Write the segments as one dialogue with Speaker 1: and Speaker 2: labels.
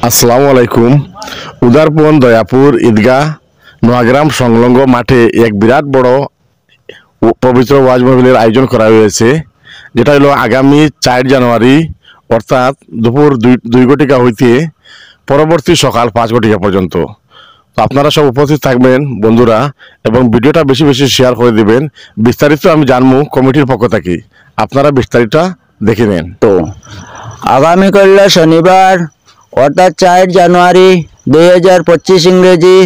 Speaker 1: আসসালামু আলাইকুম। উদারপন দয়াপুর ঈদগাহ নোয়াগ্রাম সংলগ্ন মাঠে এক বিরাট বড় পবিত্র ওয়াজ মাহফিলের আয়োজন করা হয়েছে, যেটা হলো আগামী 4 জানুয়ারি অর্থাৎ দুপুর 2 ঘটিকা হইতে পরবর্তী সকাল 5 ঘটিকা পর্যন্ত। তো আপনারা সব উপস্থিত থাকবেন বন্ধুরা, এবং ভিডিওটা বেশি বেশি শেয়ার করে দিবেন। বিস্তারিত আমি জানবো কমিটির পক্ষ থেকে, আপনারা বিস্তারিত দেখে নেন।
Speaker 2: তো আগামীকাল শনিবার অর্থাৎ 4 জানুয়ারি 2025 ইংরেজি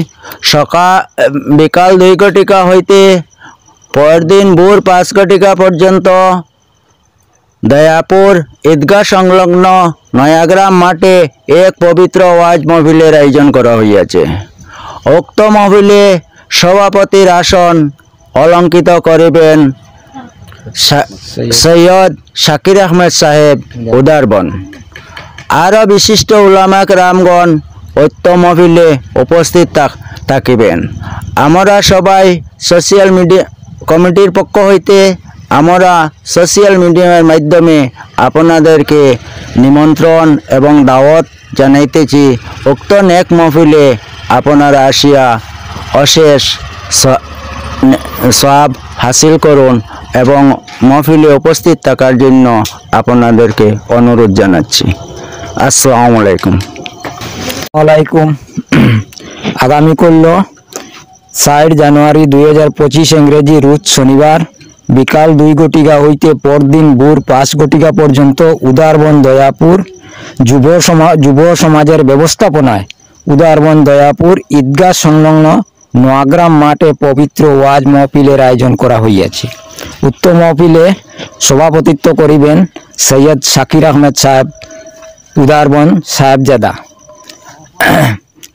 Speaker 2: বিকাল 2 ঘটিকা হইতে পরদিন ভোর 5 ঘটিকা পর্যন্ত দয়াপুর ঈদগাহ সংলগ্ন নয়াগ্রাম মাঠে এক পবিত্র ওয়াজ মাহফিলের আয়োজন করা হইয়াছে। উক্ত মাহফিলে সভাপতির আসন অলঙ্কিত করিবেন সৈয়দ শাকির আহমেদ সাহেব উদারবন। আরও বিশিষ্ট উলামা কেরামগণ উক্ত মাহফিলে উপস্থিত থাকিবেন। আমরা সবাই সোশ্যাল মিডিয়া কমিটির পক্ষ হইতে আমরা সোশ্যাল মিডিয়ার মাধ্যমে আপনাদেরকে নিমন্ত্রণ এবং দাওয়াত জানাইতেছি। উক্ত নেক মাহফিলে আপনারা আসিয়া অশেষ সওয়াব হাসিল করুন এবং মাহফিলে উপস্থিত থাকার জন্য আপনাদেরকে অনুরোধ জানাচ্ছি। আসসালামু আলাইকুম। আগামীকাল 4 জানুয়ারি 2025 ইংরেজি রোজ শনিবার বিকাল 2 ঘটিকা হইতে পরদিন ভোর 5 ঘটিকা পর্যন্ত উদারবন দয়াপুর যুব সমাজের ব্যবস্থাপনায় উদারবন দয়াপুর ঈদগাহ সংলগ্ন নোয়াগ্রাম মাঠে পবিত্র ওয়াজ মাহফিলের আয়োজন করা হইয়াছে। উক্ত মাহফিলে সভাপতিত্ব করিবেন সৈয়দ শাকির আহমেদ সাহেব উদারবন সাহেবজাদা।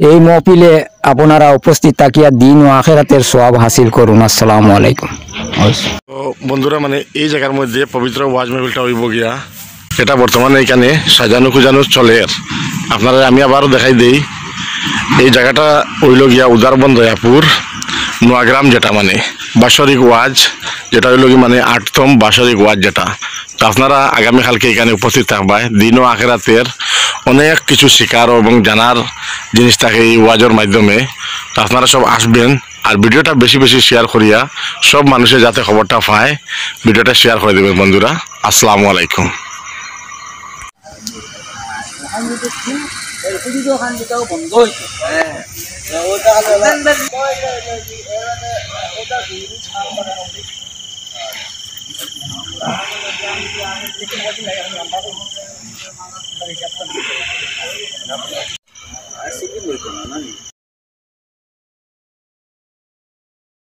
Speaker 2: এই মাহফিলে আপনারা উপস্থিত থাকিয়া দিন ও আখিরাতের সওয়াব হাসিল করুন। আসসালামু আলাইকুম।
Speaker 1: তো বন্ধুরা, এই জায়গার মধ্যে পবিত্র ওয়াজ মাহফিলটা হইব গিয়া, এটা বর্তমানে এখানে সাজানো খুঁজানো চলে। আপনারা আমি আবারও দেখাই দেই, এই জায়গাটা হইল গিয়া উদারবন দয়াপুর নোয়াগ্রাম, যেটা বাৎসরিক ওয়াজ, যেটা হইল কি 8তম বাৎসরিক ওয়াজ যেটা। তো আপনারা আগামীকালকে এখানে উপস্থিত থাকবা। দিন ও আখিরাতের অনেক কিছু শেখার এবং জানার জিনিস থাকে এই ওয়াজের মাধ্যমে। তো আপনারা সব আসবেন, আর ভিডিওটা বেশি বেশি শেয়ার করিয়া সব মানুষের যাতে খবরটা পায়, ভিডিওটা শেয়ার করে দেবেন বন্ধুরা। আসসালামু আলাইকুম।